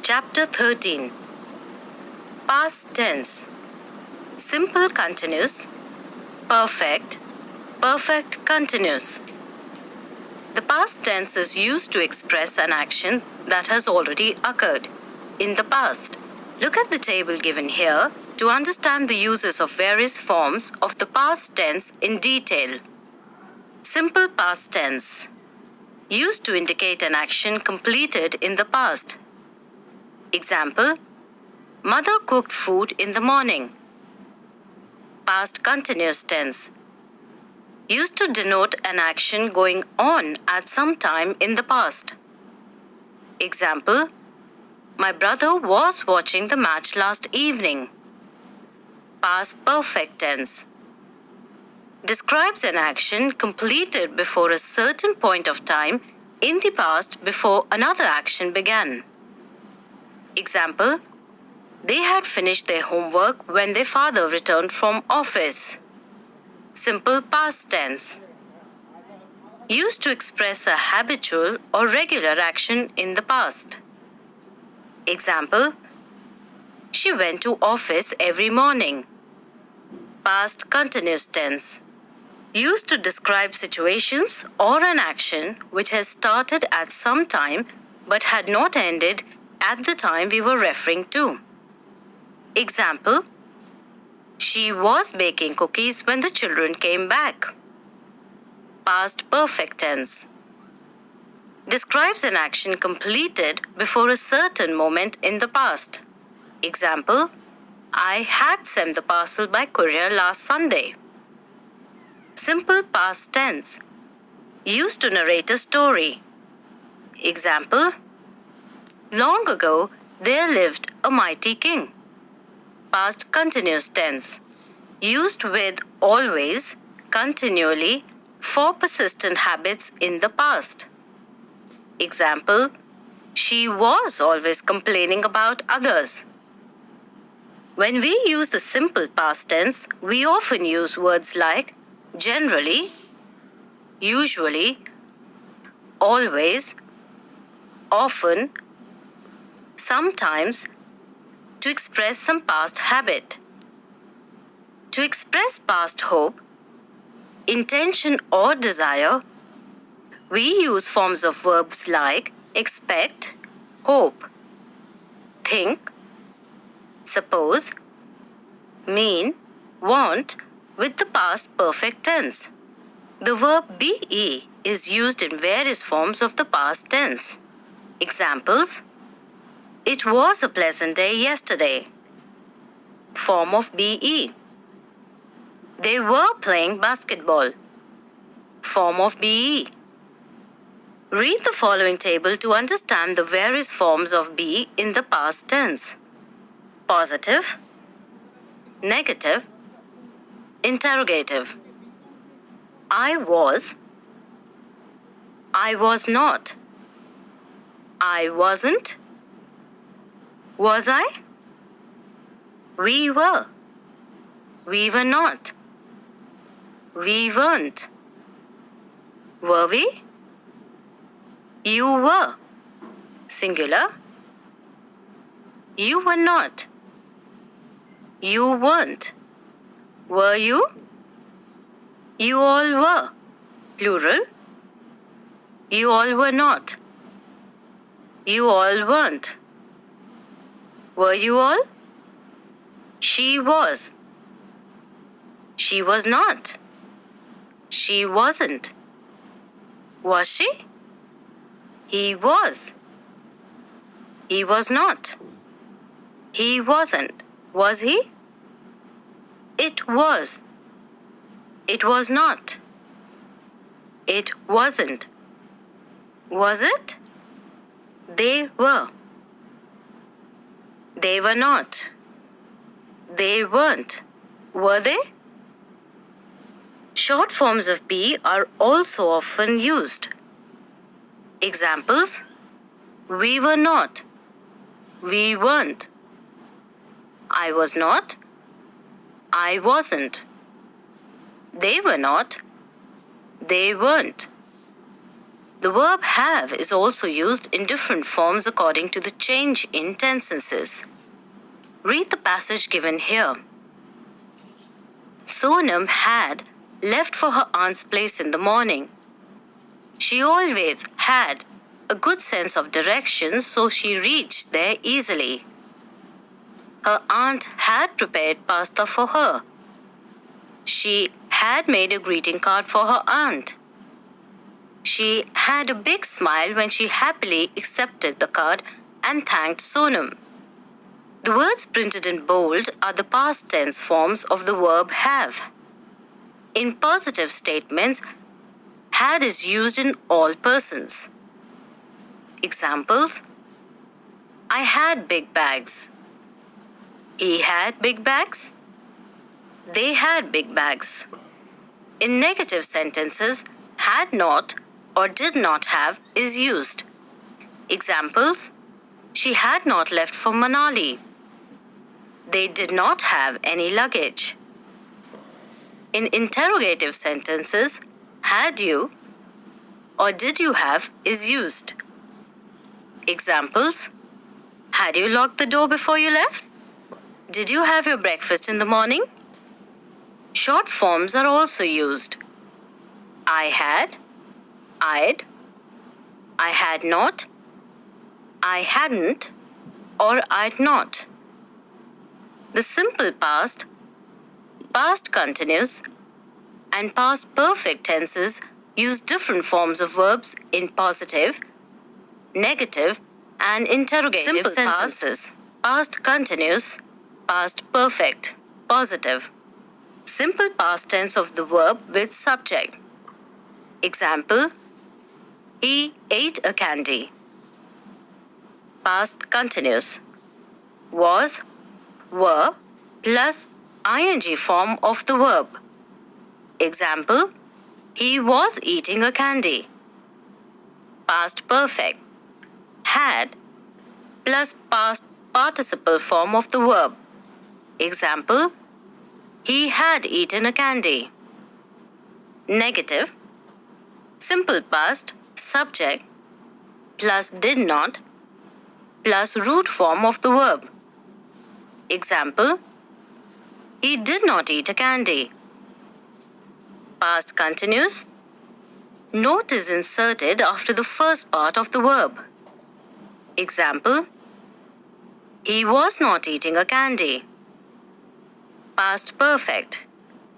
Chapter 13. Past tense. Simple continuous, perfect, perfect continuous. The past tense is used to express an action that has already occurred in the past. Look at the table given here to understand the uses of various forms of the past tense in detail. Simple past tense. Used to indicate an action completed in the past. Example: Mother cooked food in the morning. Past continuous tense. Used to denote an action going on at some time in the past. Example: My brother was watching the match last evening. Past perfect tense. Describes an action completed before a certain point of time in the past before another action began. Example: They had finished their homework when their father returned from office. Simple past tense. Used to express a habitual or regular action in the past. Example: She went to office every morning. Past continuous tense. Used to describe situations or an action which has started at some time but had not ended at the time we were referring to. Example: She was baking cookies when the children came back. Past perfect tense. Describes an action completed before a certain moment in the past. Example: I had sent the parcel by courier last Sunday. Simple past tense. Used to narrate a story. Example: Long ago, there lived a mighty king. Past continuous tense. Used with always, continually, for persistent habits in the past. Example: She was always complaining about others. When we use the simple past tense, we often use words like generally, usually, always, often, sometimes, to express some past habit. To express past hope, intention or desire, we use forms of verbs like expect, hope, think, suppose, mean, want with the past perfect tense. The verb be is used in various forms of the past tense. Examples: It was a pleasant day yesterday. Form of be. They were playing basketball. Form of be. Read the following table to understand the various forms of be in the past tense. Positive, negative, interrogative. I was not. I wasn't. Was I? We were. We were not. We weren't. Were we? You were. Singular. You were not. You weren't. Were you? You all were. Plural. You all were not. You all weren't. Were you all? She was. She was not. She wasn't. Was she? He was. He was not. He wasn't. Was he? It was. It was not. It wasn't. Was it? They were. They were not. They weren't. Were they? Short forms of be are also often used. Examples: We were not. We weren't. I was not. I wasn't. They were not. They weren't. The verb have is also used in different forms according to the change in tenses. Read the passage given here. Sonam had left for her aunt's place in the morning. She always had a good sense of direction, so she reached there easily. Her aunt had prepared pasta for her. She had made a greeting card for her aunt. She had a big smile when she happily accepted the card and thanked Sonam. The words printed in bold are the past tense forms of the verb have. In positive statements, had is used in all persons. Examples: I had big bags. He had big bags. They had big bags. In negative sentences, had not or did not have is used. Examples: she had not left for Manali. They did not have any luggage. In interrogative sentences, had you or did you have is used. Examples: had you locked the door before you left? Did you have your breakfast in the morning? Short forms are also used. I had, I'd, I had not, I hadn't, or I'd not. The simple past, past continuous, and past perfect tenses use different forms of verbs in positive, negative, and interrogative simple sentences. Past continuous, past perfect, positive. Simple past tense of the verb with subject. Example: he ate a candy. Past continuous. Was, were, plus ing form of the verb. Example: he was eating a candy. Past perfect. Had plus past participle form of the verb. Example: he had eaten a candy. Negative. Simple past, subject, plus did not, plus root form of the verb. Example: he did not eat a candy. Past continuous. Not is inserted after the first part of the verb. Example: he was not eating a candy. Past perfect.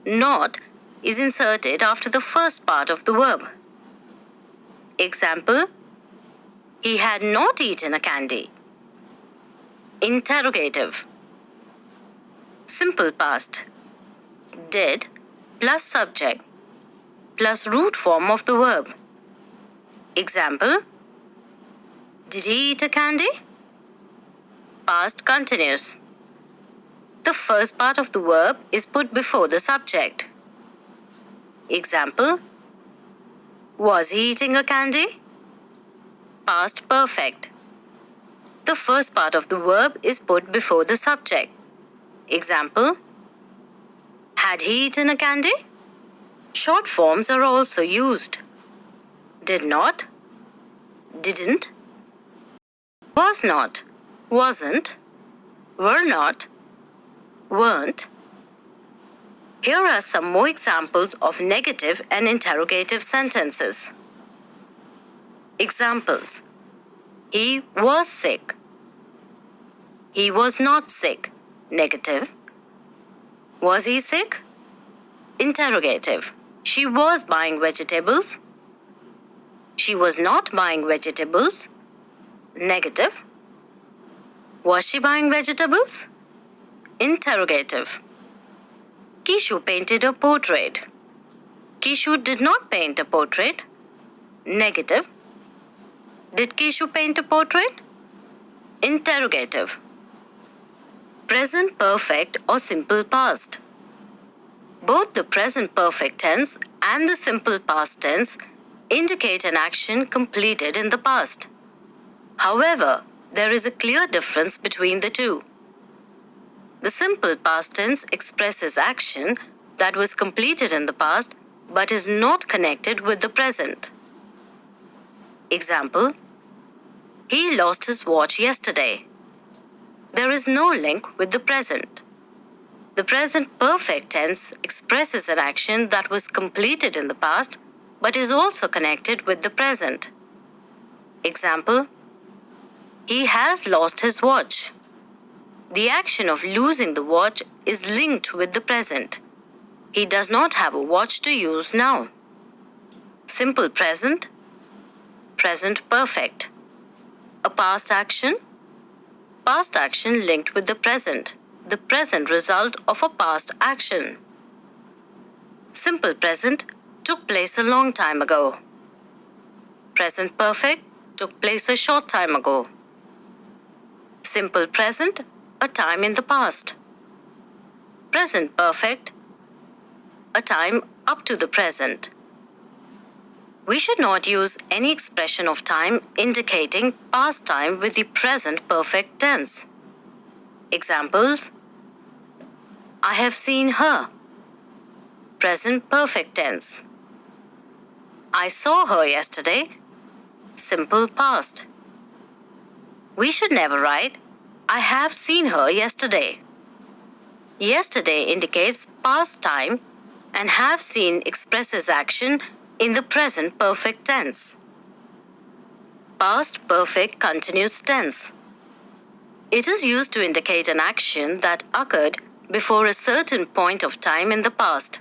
Not is inserted after the first part of the verb. Example: he had not eaten a candy. Interrogative. Simple past. Did plus subject plus root form of the verb. Example: did he eat a candy? Past continuous. The first part of the verb is put before the subject. Example: was he eating a candy? Past perfect. The first part of the verb is put before the subject. Example: had he eaten a candy? Short forms are also used. Did not, didn't, was not, wasn't, were not, weren't. Here are some more examples of negative and interrogative sentences. Examples: he was sick. He was not sick. Negative. Was he sick? Interrogative. She was buying vegetables. She was not buying vegetables. Negative. Was she buying vegetables? Interrogative. Kishu painted a portrait. Kishu did not paint a portrait. Negative. Did Kishu paint a portrait? Interrogative. Present perfect or simple past. Both the present perfect tense and the simple past tense indicate an action completed in the past. However, there is a clear difference between the two. The simple past tense expresses action that was completed in the past but is not connected with the present. Example: he lost his watch yesterday. There is no link with the present. The present perfect tense expresses an action that was completed in the past but is also connected with the present. Example: he has lost his watch. The action of losing the watch is linked with the present. He does not have a watch to use now. Simple present, present perfect. A past action linked with the present result of a past action. Simple present took place a long time ago. Present perfect took place a short time ago. Simple present, a time in the past. Present perfect, a time up to the present. We should not use any expression of time indicating past time with the present perfect tense. Examples: I have seen her. Present perfect tense. I saw her yesterday. Simple past. We should never write, I have seen her yesterday. Yesterday indicates past time and have seen expresses action in the present perfect tense. Past perfect continuous tense. It is used to indicate an action that occurred before a certain point of time in the past,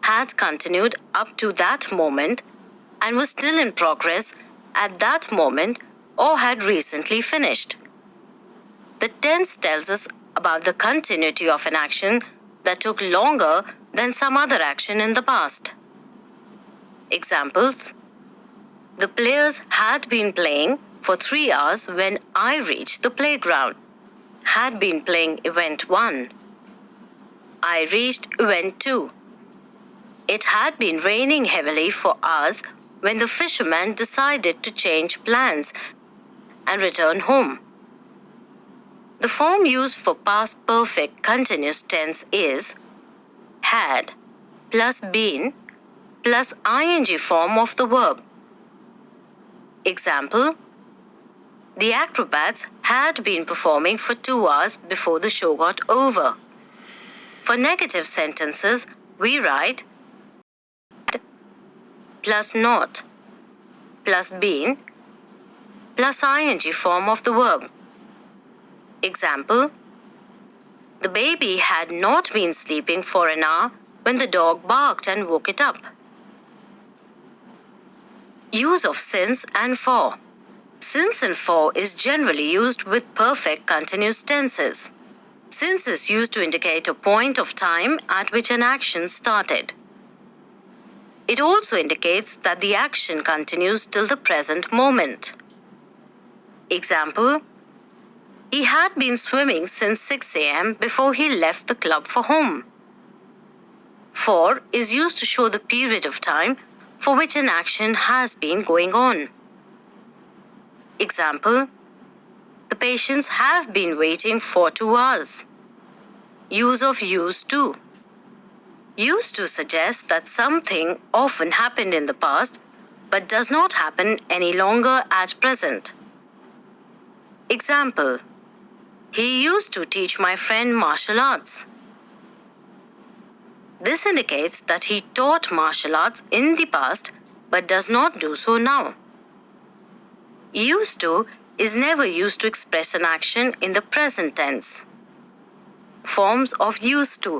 had continued up to that moment, and was still in progress at that moment or had recently finished. The tense tells us about the continuity of an action that took longer than some other action in the past. Examples: the players had been playing for 3 hours when I reached the playground. Had been playing event 1. I reached event 2. It had been raining heavily for hours when the fisherman decided to change plans and return home. The form used for past perfect continuous tense is had plus been plus ing form of the verb. Example: the acrobats had been performing for 2 hours before the show got over. For negative sentences, we write plus not plus been plus ing form of the verb. Example: the baby had not been sleeping for an hour when the dog barked and woke it up. Use of since and for. Since and for is generally used with perfect continuous tenses. Since is used to indicate a point of time at which an action started. It also indicates that the action continues till the present moment. Example: he had been swimming since 6 a.m. before he left the club for home. For is used to show the period of time for which an action has been going on. Example: the patients have been waiting for 2 hours. Use of used to. Used to suggests that something often happened in the past but does not happen any longer at present. Example: he used to teach my friend martial arts. This indicates that he taught martial arts in the past but does not do so now. Used to is never used to express an action in the present tense. Forms of used to.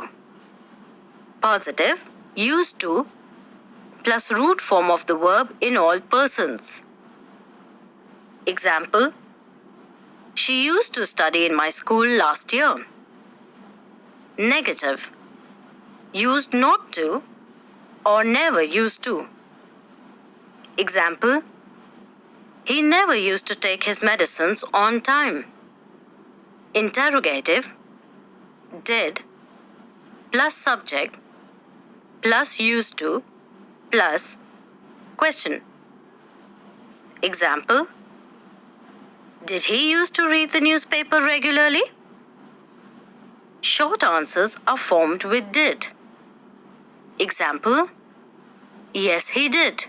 Positive, used to, plus root form of the verb in all persons. Example: she used to study in my school last year. Negative, used not to or never used to. Example: he never used to take his medicines on time. Interrogative, did, plus subject, plus used to, plus question. Example: did he used to read the newspaper regularly? Short answers are formed with did. Example: yes, he did.